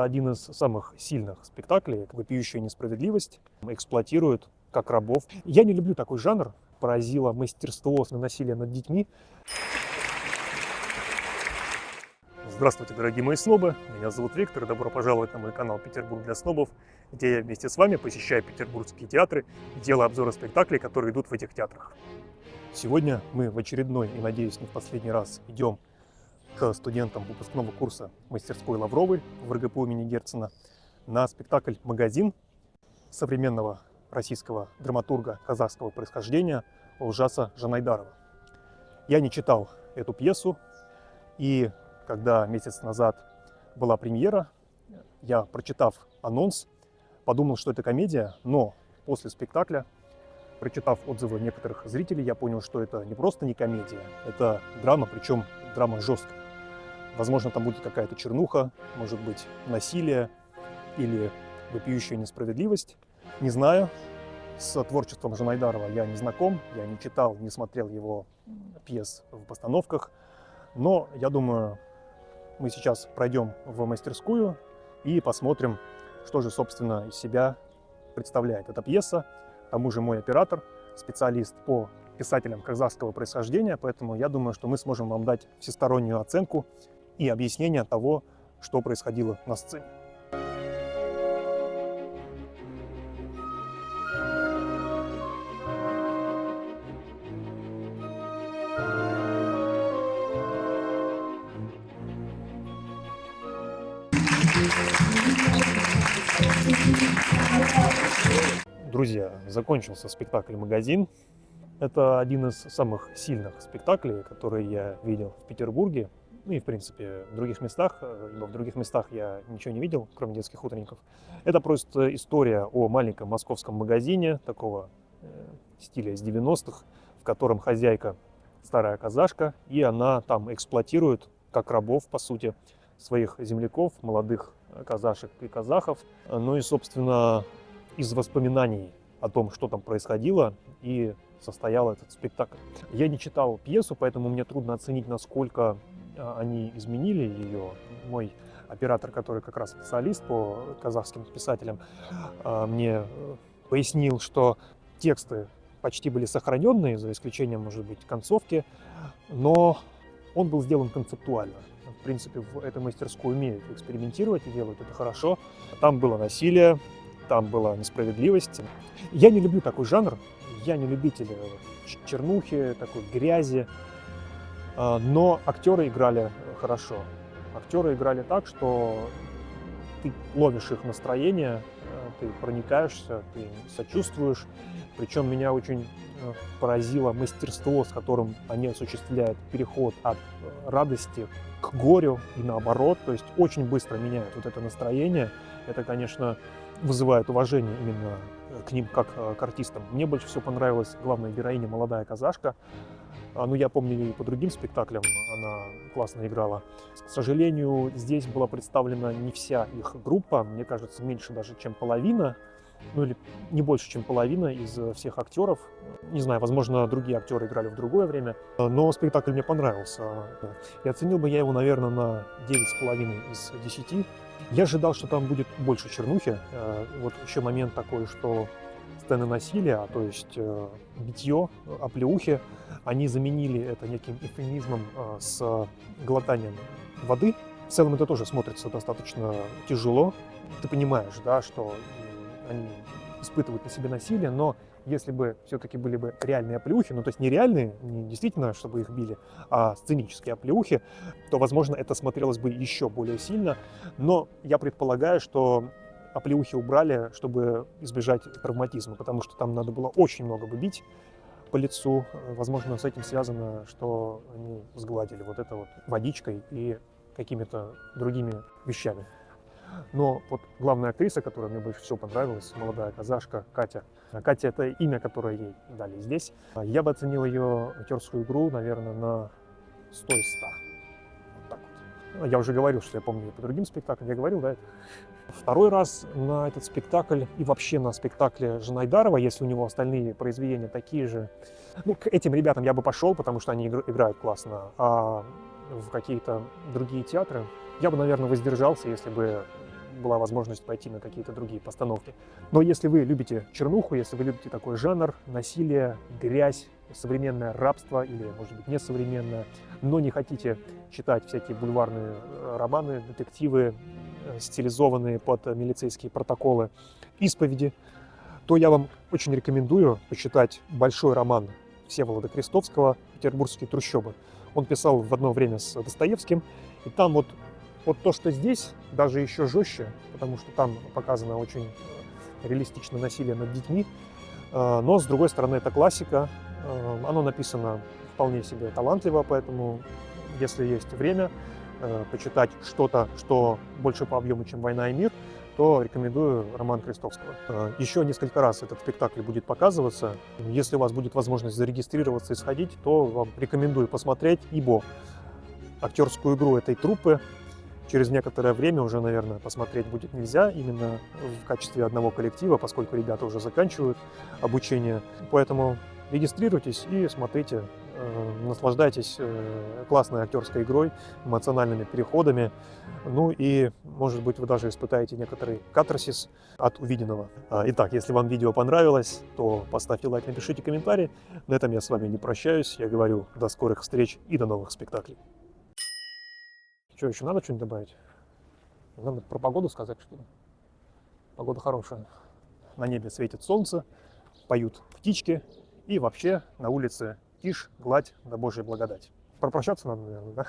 Один из самых сильных спектаклей, вопиющая несправедливость, эксплуатируют как рабов. Я не люблю такой жанр. Поразило мастерство насилия над детьми. Здравствуйте, дорогие мои снобы. Меня зовут Виктор, и добро пожаловать на мой канал «Петербург для снобов», где я вместе с вами посещаю петербургские театры и делаю обзоры спектаклей, которые идут в этих театрах. Сегодня мы в очередной и, надеюсь, не в последний раз идем к студентам выпускного курса мастерской Лавровой в РГПУ имени Герцена на спектакль «Магазин» современного российского драматурга казахского происхождения Олжаса Жанайдарова. Я не читал эту пьесу, и когда месяц назад была премьера, я, прочитав анонс, подумал, что это комедия, но после спектакля, прочитав отзывы некоторых зрителей, я понял, что это не просто не комедия, это драма, причем драма жесткая. Возможно, там будет какая-то чернуха, может быть, насилие или вопиющая несправедливость. Не знаю. С творчеством Жанайдарова я не знаком, я не читал, не смотрел его пьес в постановках. Но я думаю, мы сейчас пройдем в мастерскую и посмотрим, что же, собственно, из себя представляет эта пьеса. К тому же мой оператор, специалист по писателям казахского происхождения, поэтому я думаю, что мы сможем вам дать всестороннюю оценку и объяснение того, что происходило на сцене. Друзья, закончился спектакль «Магазин». Это один из самых сильных спектаклей, которые я видел в Петербурге. Ну и, в принципе, в других местах. Ибо в других местах я ничего не видел, кроме детских утренников. Это просто история о маленьком московском магазине, такого стиля из 90-х, в котором хозяйка старая казашка, и она там эксплуатирует, как рабов, по сути, своих земляков, молодых казашек и казахов. Ну и, собственно, из воспоминаний о том, что там происходило, и состоял этот спектакль. Я не читал пьесу, поэтому мне трудно оценить, насколько они изменили ее. Мой оператор, который как раз специалист по казахским писателям, мне пояснил, что тексты почти были сохраненные, за исключением, может быть, концовки, но он был сделан концептуально. В принципе, в этой мастерской умеют экспериментировать и делают это хорошо. Там было насилие, там была несправедливость. Я не люблю такой жанр, я не любитель чернухи, такой грязи, но актеры играли хорошо. Актеры играли так, что ты ловишь их настроение, ты проникаешься, ты сочувствуешь. Причем меня очень поразило мастерство, с которым они осуществляют переход от радости к горю и наоборот. То есть очень быстро меняют вот это настроение. Это, конечно, вызывает уважение именно к ним как к артистам. Мне больше всего понравилась главная героиня, молодая казашка. Ну, я помню ее и по другим спектаклям, она классно играла. К сожалению, здесь была представлена не вся их группа, мне кажется, меньше даже, чем половина, ну или не больше, чем половина из всех актеров. Не знаю, возможно, другие актеры играли в другое время, но спектакль мне понравился. И оценил бы я его, наверное, на 9,5 из 10. Я ожидал, что там будет больше чернухи. Вот еще момент такой, что сцены насилия, то есть битье, оплеухи, они заменили это неким эвфемизмом с глотанием воды. В целом это тоже смотрится достаточно тяжело. Ты понимаешь, да, что они испытывают на себе насилие, но если бы все-таки были бы реальные оплеухи, ну то есть не реальные, не действительно, чтобы их били, а сценические оплеухи, то, возможно, это смотрелось бы еще более сильно. Но я предполагаю, что оплеухи убрали, чтобы избежать травматизма, потому что там надо было очень много бы бить по лицу. Возможно, с этим связано, что они сгладили вот это вот водичкой и какими-то другими вещами. Но вот главная актриса, которая мне больше всего понравилась, молодая казашка Катя. Катя — это имя, которое ей дали здесь. Я бы оценил ее актерскую игру, наверное, на 100 из 100. Вот так вот. Я уже говорил, что я помню по другим спектаклям. Я говорил, да? Второй раз на этот спектакль и вообще на спектакле Жанайдарова, если у него остальные произведения такие же. Ну, к этим ребятам я бы пошел, потому что они играют классно. А в какие-то другие театры я бы, наверное, воздержался, если бы была возможность пойти на какие-то другие постановки. Но если вы любите чернуху, если вы любите такой жанр, насилие, грязь, современное рабство или, может быть, несовременное, но не хотите читать всякие бульварные романы, детективы, стилизованные под милицейские протоколы, исповеди, то я вам очень рекомендую почитать большой роман Всеволода Крестовского «Петербургские трущобы». Он писал в одно время с Достоевским, и там вот то, что здесь, даже еще жестче, потому что там показано очень реалистично насилие над детьми, но, с другой стороны, это классика, оно написано вполне себе талантливо, поэтому, если есть время почитать что-то, что больше по объему, чем «Война и мир», то рекомендую роман Крестовского. Еще несколько раз этот спектакль будет показываться. Если у вас будет возможность зарегистрироваться и сходить, то вам рекомендую посмотреть, ибо актерскую игру этой труппы через некоторое время уже, наверное, посмотреть будет нельзя именно в качестве одного коллектива, поскольку ребята уже заканчивают обучение. Поэтому регистрируйтесь и смотрите, наслаждайтесь классной актерской игрой, эмоциональными переходами. Ну и, может быть, вы даже испытаете некоторый катарсис от увиденного. Итак, если вам видео понравилось, то поставьте лайк, напишите комментарий. На этом я с вами не прощаюсь. Я говорю до скорых встреч и до новых спектаклей. Что, еще надо что-нибудь добавить? Надо про погоду сказать, что ли? Погода хорошая. На небе светит солнце, поют птички, и вообще на улице тишь, гладь да Божья благодать. Пропрощаться надо, наверное, да?